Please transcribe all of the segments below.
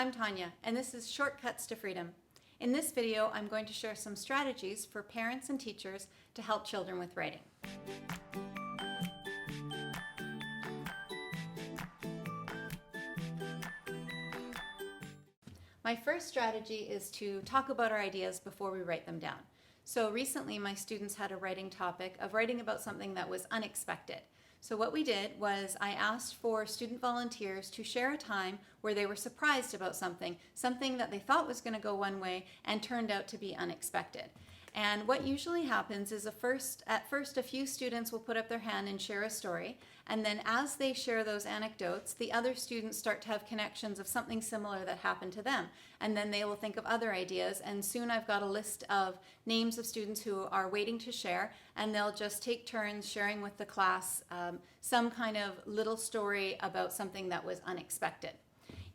I'm Tanya, and this is Shortcuts to Freedom. In this video, I'm going to share some strategies for parents and teachers to help children with writing. My first strategy is to talk about our ideas before we write them down. So recently, my students had a writing topic of writing about something that was unexpected. So what we did was I asked for student volunteers to share a time where they were surprised about something that they thought was going to go one way and turned out to be unexpected. And what usually happens is at first a few students will put up their hand and share a story, and then as they share those anecdotes, the other students start to have connections of something similar that happened to them, and then they will think of other ideas, and soon I've got a list of names of students who are waiting to share, and they'll just take turns sharing with the class some kind of little story about something that was unexpected.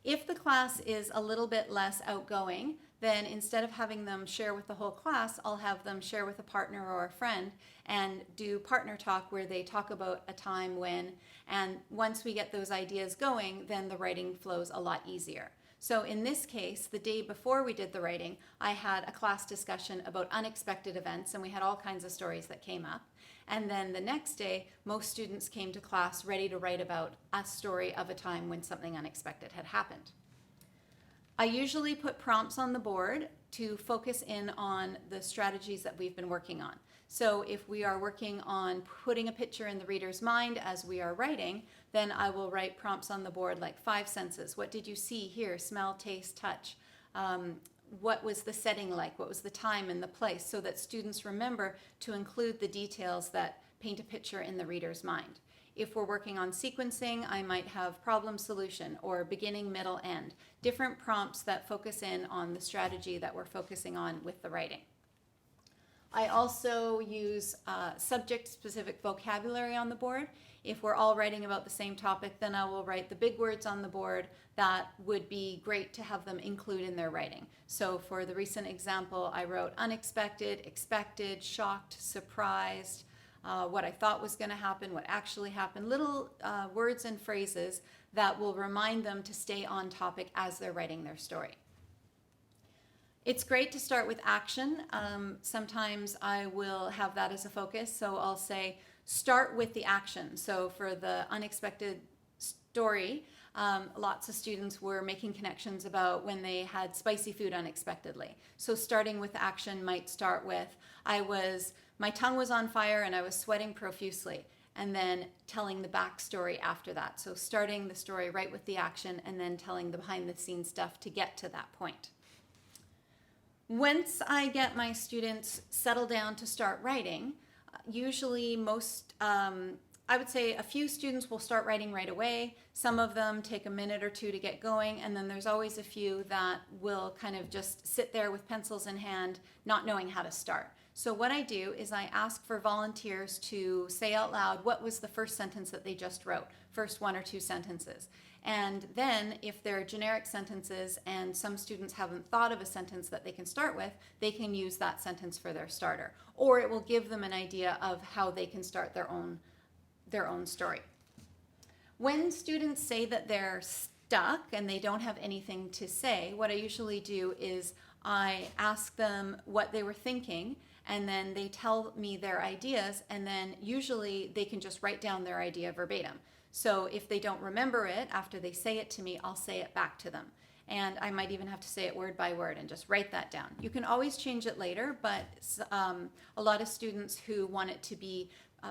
If the class is a little bit less outgoing, then instead of having them share with the whole class, I'll have them share with a partner or a friend and do partner talk where they talk about a time when, and once we get those ideas going, then the writing flows a lot easier. So in this case, the day before we did the writing, I had a class discussion about unexpected events, and we had all kinds of stories that came up. And then the next day, most students came to class ready to write about a story of a time when something unexpected had happened. I usually put prompts on the board to focus in on the strategies that we've been working on. So if we are working on putting a picture in the reader's mind as we are writing, then I will write prompts on the board like 5 senses. What did you see, hear, smell, taste, touch? What was the setting like? What was the time and the place? So that students remember to include the details that paint a picture in the reader's mind. If we're working on sequencing, I might have problem solution or beginning, middle, end. Different prompts that focus in on the strategy that we're focusing on with the writing. I also use subject-specific vocabulary on the board. If we're all writing about the same topic, then I will write the big words on the board that would be great to have them include in their writing. So for the recent example, I wrote unexpected, expected, shocked, surprised, what I thought was going to happen, what actually happened, little words and phrases that will remind them to stay on topic as they're writing their story. It's great to start with action. Sometimes I will have that as a focus, so I'll say start with the action. So for the unexpected story, lots of students were making connections about when they had spicy food unexpectedly. So starting with action might start with, my tongue was on fire and I was sweating profusely, and then telling the backstory after that. So starting the story right with the action and then telling the behind the scenes stuff to get to that point. Once I get my students settled down to start writing, usually I would say a few students will start writing right away. Some of them take a minute or two to get going, and then there's always a few that will kind of just sit there with pencils in hand, not knowing how to start. So what I do is I ask for volunteers to say out loud what was the first sentence that they just wrote, first 1 or 2 sentences. And then if they're generic sentences and some students haven't thought of a sentence that they can start with, they can use that sentence for their starter. Or it will give them an idea of how they can start their own story. When students say that they're stuck and they don't have anything to say, what I usually do is I ask them what they were thinking, and then they tell me their ideas, and then usually they can just write down their idea verbatim. So if they don't remember it after they say it to me, I'll say it back to them. And I might even have to say it word by word and just write that down. You can always change it later, but a lot of students who want it to be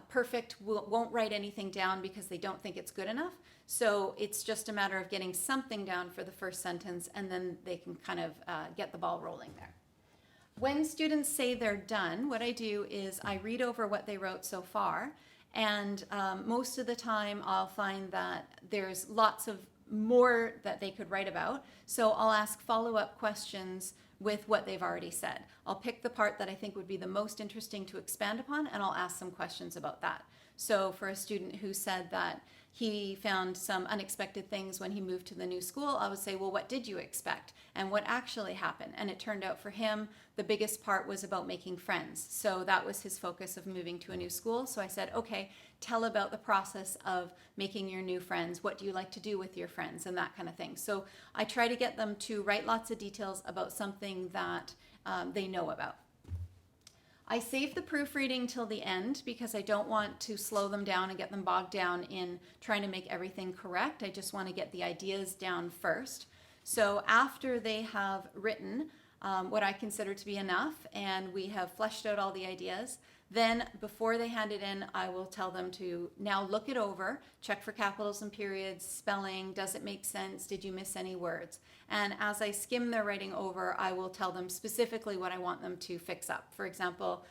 perfect won't write anything down because they don't think it's good enough. So it's just a matter of getting something down for the first sentence, and then they can kind of get the ball rolling there. When students say they're done, what I do is I read over what they wrote so far, and most of the time I'll find that there's lots of more that they could write about. So I'll ask follow-up questions with what they've already said. I'll pick the part that I think would be the most interesting to expand upon, and I'll ask some questions about that. So for a student who said that he found some unexpected things when he moved to the new school, I would say, well, what did you expect? And what actually happened? And it turned out for him, the biggest part was about making friends. So that was his focus of moving to a new school. So I said, okay, tell about the process of making your new friends. What do you like to do with your friends? And that kind of thing. So I try to get them to write lots of details about something that they know about. I save the proofreading till the end because I don't want to slow them down and get them bogged down in trying to make everything correct. I just want to get the ideas down first. So after they have written what I consider to be enough and we have fleshed out all the ideas, then before they hand it in, I will tell them to now look it over, check for capitals and periods, spelling, does it make sense, did you miss any words? And as I skim their writing over, I will tell them specifically what I want them to fix up. For example,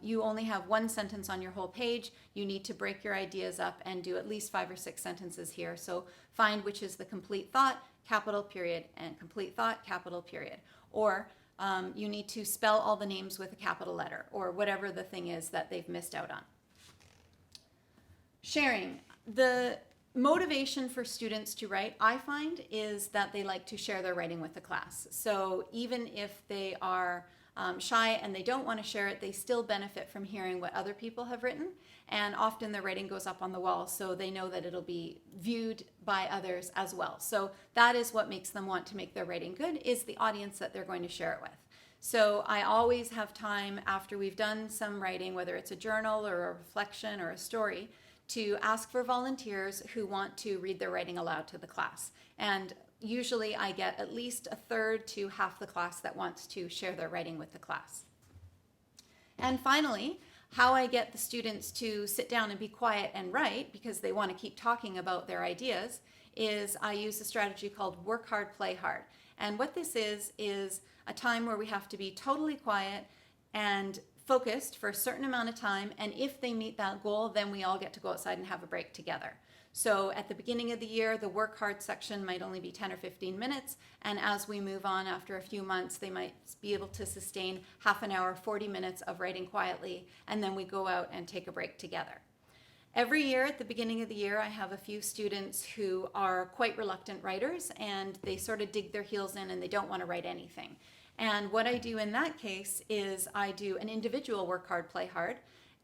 you only have one sentence on your whole page. You need to break your ideas up and do at least 5 or 6 sentences here. So find which is the complete thought, capital period, and complete thought, capital period. Or you need to spell all the names with a capital letter, or whatever the thing is that they've missed out on. Sharing. The motivation for students to write, I find, is that they like to share their writing with the class. So even if they are shy and they don't want to share it, they still benefit from hearing what other people have written. And often their writing goes up on the wall, so they know that it'll be viewed by others as well. So that is what makes them want to make their writing good, is the audience that they're going to share it with. So I always have time after we've done some writing, whether it's a journal or a reflection or a story, to ask for volunteers who want to read their writing aloud to the class. And usually I get at least a third to half the class that wants to share their writing with the class. And finally, how I get the students to sit down and be quiet and write, because they want to keep talking about their ideas, is I use a strategy called work hard, play hard. And what this is a time where we have to be totally quiet and focused for a certain amount of time, and if they meet that goal, then we all get to go outside and have a break together. So at the beginning of the year, the work hard section might only be 10 or 15 minutes, and as we move on after a few months, they might be able to sustain half an hour, 40 minutes of writing quietly, and then we go out and take a break together. Every year at the beginning of the year, I have a few students who are quite reluctant writers, and they sort of dig their heels in and they don't want to write anything. And what I do in that case is I do an individual work hard, play hard.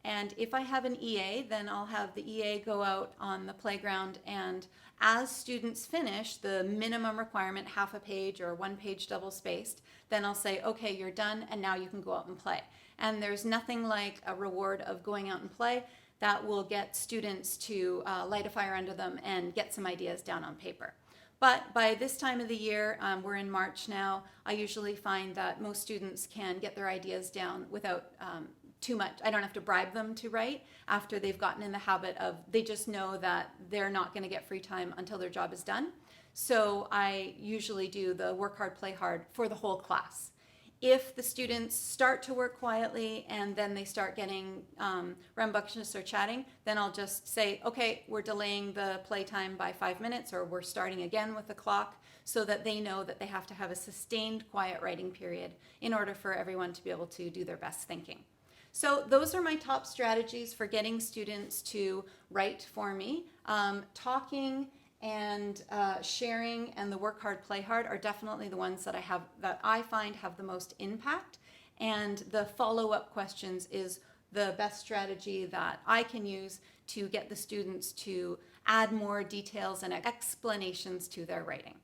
And if I have an EA, then I'll have the EA go out on the playground, and as students finish the minimum requirement, half a page or 1 page double spaced, then I'll say, okay, you're done, and now you can go out and play. And there's nothing like a reward of going out and play that will get students to light a fire under them and get some ideas down on paper. But by this time of the year, we're in March now, I usually find that most students can get their ideas down without too much. I don't have to bribe them to write after they've gotten in the habit of, they just know that they're not going to get free time until their job is done. So I usually do the work hard, play hard for the whole class. If the students start to work quietly and then they start getting rambunctious or chatting, then I'll just say, okay, we're delaying the playtime by 5 minutes, or we're starting again with the clock, so that they know that they have to have a sustained quiet writing period in order for everyone to be able to do their best thinking. So those are my top strategies for getting students to write for me. Talking and sharing and the work hard, play hard are definitely the ones that I find have the most impact. And the follow-up questions is the best strategy that I can use to get the students to add more details and explanations to their writing.